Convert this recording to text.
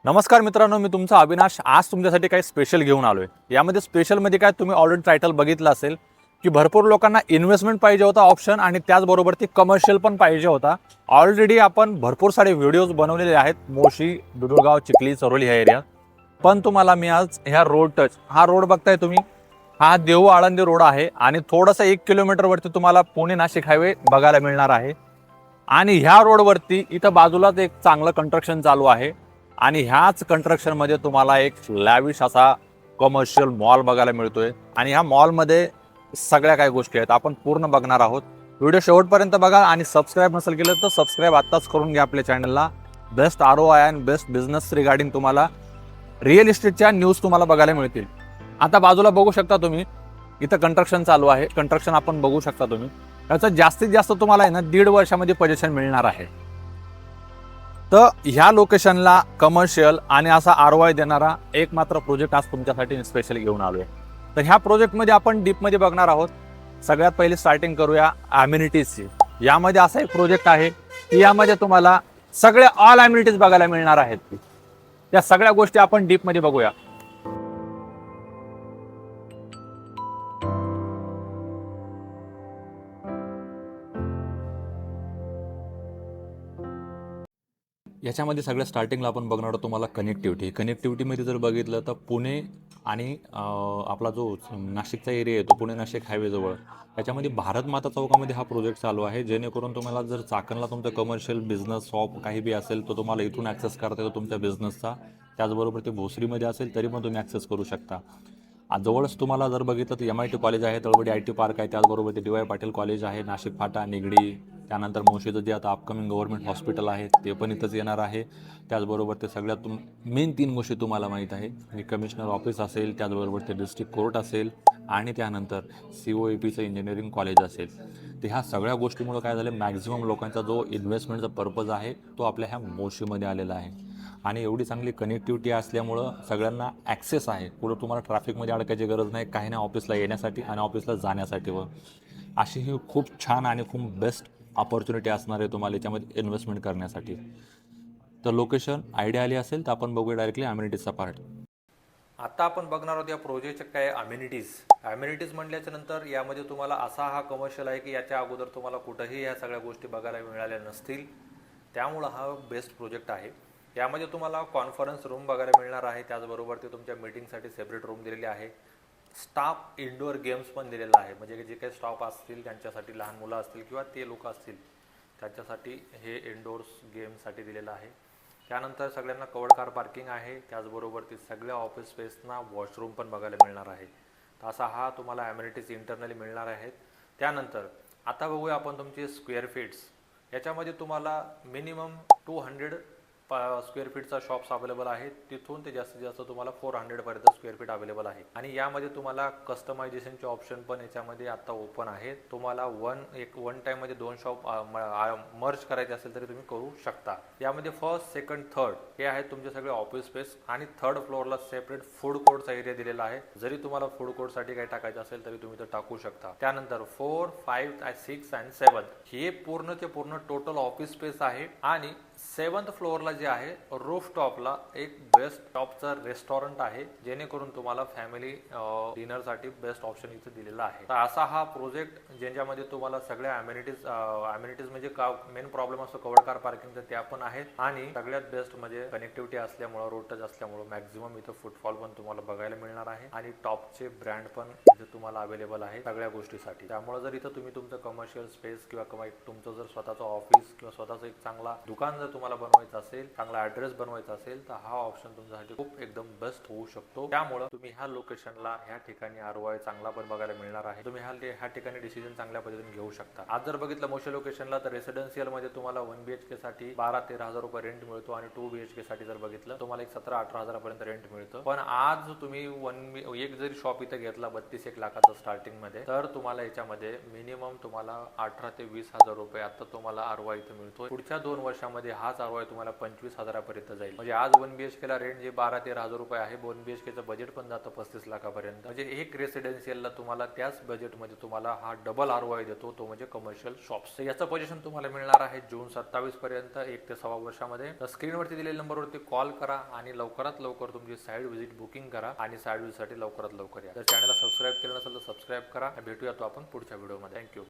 नमस्कार मित्रांनो, मी तुमचा अविनाश आज तुमच्यासाठी काही स्पेशल घेऊन आलोय। यामध्ये स्पेशलमध्ये काय तुम्ही ऑलरेडी टायटल बघितलं असेल की भरपूर लोकांना इन्व्हेस्टमेंट पाहिजे होता ऑप्शन आणि त्याचबरोबर ती कमर्शियल पण पाहिजे होता। ऑलरेडी आपण भरपूर सारे व्हिडिओज बनवलेले आहेत मोशी, दुधुळगाव, चिखली, चरोली ह्या एरियात। पण तुम्हाला मी आज ह्या रोड टच हा रोड बघताय तुम्ही, हा देहू आळंदी रोड आहे आणि थोडासा 1 किलोमीटर वरती तुम्हाला पुणे नाशिक हायवे बघायला मिळणार आहे। आणि ह्या रोडवरती इथं बाजूलाच एक चांगलं कंस्ट्रक्शन चालू आहे आणि ह्याच कंस्ट्रक्शन मध्ये तुम्हाला एक लॅविश असा कमर्शियल मॉल बघायला मिळतोय आणि ह्या मॉल मध्ये सगळ्या काही गोष्टी आहेत आपण पूर्ण बघणार आहोत। व्हिडिओ शेवटपर्यंत बघा आणि सबस्क्राइब नसेल केलं तर सबस्क्राइब आताच करून घ्या आपल्या चॅनलला। Best ROI and best business regarding तुम्हाला रिअल इस्टेटच्या न्यूज तुम्हाला बघायला मिळतील। आता बाजूला बघू शकता तुम्ही, इथं कंस्ट्रक्शन चालू आहे। कंस्ट्रक्शन आपण बघू शकता तुम्ही, याचं जास्तीत जास्त तुम्हाला आहे ना 1.5 वर्षामध्ये पोझिशन मिळणार आहे। तर ह्या लोकेशनला कमर्शियल आणि असा ROI देणारा एक मात्र प्रोजेक्ट आज तुमच्यासाठी स्पेशल घेऊन आलोय। तर ह्या प्रोजेक्टमध्ये आपण डीपमध्ये बघणार आहोत। सगळ्यात पहिले स्टार्टिंग करूया अम्युनिटीजची। यामध्ये असा एक प्रोजेक्ट आहे की यामध्ये तुम्हाला सगळे ऑल अम्युनिटीज बघायला मिळणार आहेत। त्या सगळ्या गोष्टी आपण डीपमध्ये बघूया। याच्यामध्ये सगळ्या स्टार्टिंगला आपण बघणार आहोत तुम्हाला कनेक्टिव्हिटीमध्ये जर बघितलं तर पुणे आणि आपला जो नाशिकचा एरिया आहे तो पुणे नाशिक हायवेजवळ याच्यामध्ये भारत माता चौकामध्ये हा प्रोजेक्ट चालू आहे। जेणेकरून तुम्हाला जर चाकणला तुमचा कमर्शियल बिझनेस शॉप काही बी असेल तो तुम्हाला इथून ॲक्सेस करता येतो तुमच्या बिझनेसचा। त्याचबरोबर ते भोसरीमध्ये असेल तरी पण तुम्ही ॲक्सेस करू शकता। जवळच तुम्हाला जर बघितलं तर MIT कॉलेज आहे, तळवडी IT पार्क आहे, त्याचबरोबर ते DY पाटील कॉलेज आहे, नाशिक फाटा, निगडी, त्यानंतर मोशीचं जे आता अपकमिंग गव्हर्नमेंट हॉस्पिटल आहे ते पण इथंच येणार आहे। त्याचबरोबर ते सगळ्यात मेन 3 गोष्टी तुम्हाला माहीत आहे की कमिशनर ऑफिस असेल, त्याचबरोबर ते डिस्ट्रिक्ट कोर्ट असेल आणि त्यानंतर COEPचं इंजिनिअरिंग कॉलेज असेल। तर ह्या सगळ्या गोष्टीमुळे काय झालं, मॅक्झिमम लोकांचा जो इन्व्हेस्टमेंटचा पर्पज आहे तो आपल्या ह्या मोशीमध्ये आलेला आहे आणि एवढी चांगली कनेक्टिव्हिटी असल्यामुळं सगळ्यांना ॲक्सेस आहे। पुढं तुम्हाला ट्रॅफिकमध्ये अडकायची गरज नाही, काही नाही, ऑफिसला येण्यासाठी आणि ऑफिसला जाण्यासाठी। व अशी ही खूप छान आणि खूप बेस्ट ऑपॉर्च्युनिटी असणार आहे तुम्हाला याच्यामध्ये इन्व्हेस्टमेंट करण्यासाठी। तर लोकेशन आयडिया आली असेल तर आपण बघूया डायरेक्टली अम्युनिटीजचा पार्ट। आता आपण बघणार आहोत या प्रोजेक्टच्या काय अम्युनिटीज म्हटल्याच्या नंतर यामध्ये तुम्हाला असा हा कमर्शियल आहे की याच्या अगोदर तुम्हाला कुठंही या सगळ्या गोष्टी बघायला मिळाल्या नसतील। त्यामुळं हा बेस्ट प्रोजेक्ट आहे। यामध्ये तुम्हाला कॉन्फरन्स रूम बघायला मिळणार आहे, त्याचबरोबर ते तुमच्या मीटिंगसाठी सेपरेट रूम दिलेली आहे। स्टाफ इंडोअर गेम्स पण दिलेला आहे, म्हणजे जे काही स्टाफ असतील त्यांच्यासाठी, लहान मुलं असतील किंवा ते लोक असतील त्यांच्यासाठी हे इंडोर्स गेमसाठी दिलेलं आहे। त्यानंतर सगळ्यांना कवर्ड कार पार्किंग आहे, त्याचबरोबर ते सगळ्या ऑफिस स्पेसना वॉशरूम पण बघायला मिळणार आहे। तर असा हा तुम्हाला ॲम्युनिटीज इंटरनली मिळणार आहेत। त्यानंतर आता बघूया आपण तुमचे स्क्वेअर फीट्स। याच्यामध्ये तुम्हाला मिनिमम 200 स्क्वेअर फीटचा शॉप्स अवेलेबल आहेत, तिथून ते जास्तीत जास्त तुम्हाला 400 पर्यंत स्क्वेअर फीट अवेलेबल आहे। आणि यामध्ये तुम्हाला कस्टमायझेशनचे ऑप्शन पण याच्यामध्ये आता ओपन आहेत। तुम्हाला वन टाईममध्ये 2 शॉप मर्ज करायचे असेल तरी तुम्ही करू शकता। यामध्ये फर्स्ट, सेकंड, थर्ड हे आहेत तुमचे सगळे ऑफिस स्पेस आणि थर्ड फ्लोअरला सेपरेट फूड कोर्टचा एरिया दिलेला आहे। जरी तुम्हाला फूड कोर्टसाठी काही टाकायचं असेल तरी तुम्ही ते टाकू शकता। त्यानंतर 4, 5, 6 आणि 7 हे पूर्णचे पूर्ण टोटल ऑफिस स्पेस आहे आणि 7th फ्लोअरला जे आहे रूफटॉपला एक बेस्ट टॉपचा रेस्टॉरंट आहे, जेणेकरून तुम्हाला फॅमिली डिनरसाठी बेस्ट ऑप्शन इथे दिलेला आहे। तर असा हा प्रोजेक्ट ज्याच्यामध्ये तुम्हाला सगळ्या अम्युनिटीज म्हणजे मेन प्रॉब्लेम असतो कवर्ड कार पार्किंगचा, त्या पण आहेत आणि सगळ्यात बेस्ट म्हणजे कनेक्टिव्हिटी असल्यामुळे, रोड टच असल्यामुळे मॅक्झिमम इथं फुटफॉल पण तुम्हाला बघायला मिळणार आहे आणि टॉपचे ब्रँड पण इथे तुम्हाला अवेलेबल आहे सगळ्या गोष्टीसाठी। त्यामुळे जर इथं तुम्ही तुमचं कमर्शियल स्पेस किंवा तुमचं जर स्वतःचं ऑफिस किंवा स्वतःचं एक चांगला दुकान जर तुम्हाला बनवायचं असेल, चांगला ॲड्रेस बनवायचा असेल, तर हा ऑप्शन तुमच्यासाठी खूप एकदम बेस्ट होऊ शकतो। त्यामुळे तुम्ही ह्या लोकेशनला ह्या ठिकाणी ROI चांगला पण बघायला मिळणार आहे। तुम्ही ह्या ठिकाणी डिसिजन चांगल्या पद्धतीने घेऊ शकता। आज जर बघितलं मोशी लोकेशनला तर रेसिडेन्शियल मध्ये तुम्हाला 1 BHK साठी 12-13 हजार रुपये रेंट मिळतो आणि 2 BHK साठी जर बघितलं तुम्हाला एक 17-18 हजारापर्यंत रेंट मिळतं। पण आज तुम्ही एक जरी शॉप इथं घेतला 32-1 लाखाचा स्टार्टिंग मध्ये, तर तुम्हाला याच्यामध्ये मिनिमम तुम्हाला 18 ते 20 हजार रुपये आता तुम्हाला ROI इथं मिळतो। पुढच्या 2 वर्षामध्ये हाच ROI तुम्हाला 25,000 पर्यंत जाईल. म्हणजे आज 1 BHK ला रेंट जे 12-13 हजार रुपये आहे, 2 BHK चं बजेट पण जातं 35 लाखापर्यंत. म्हणजे एक रेसिडेन्शियलला तुम्हाला त्याच बजेटमध्ये तुम्हाला हा डबल ROI देतो, तो म्हणजे कमर्शियल शॉप्स. याचं पोझिशन तुम्हाला मिळणार आहे जून 27 पर्यंत, 1 ते 1.25 वर्षामध्ये. तर स्क्रीनवरती दिलेल्या नंबरवरती कॉल करा आणि लवकरात लवकर तुमची साईड व्हिजिट बुकिंग करा आणि साईड व्हिजिटसाठी लवकरात लवकर या. जर चॅनलला सबस्क्राईब केलं नसेल तर सबस्क्राईब करा. भेटूया तो आपण पुढच्या व्हिडिओमध्ये. थँक्यू.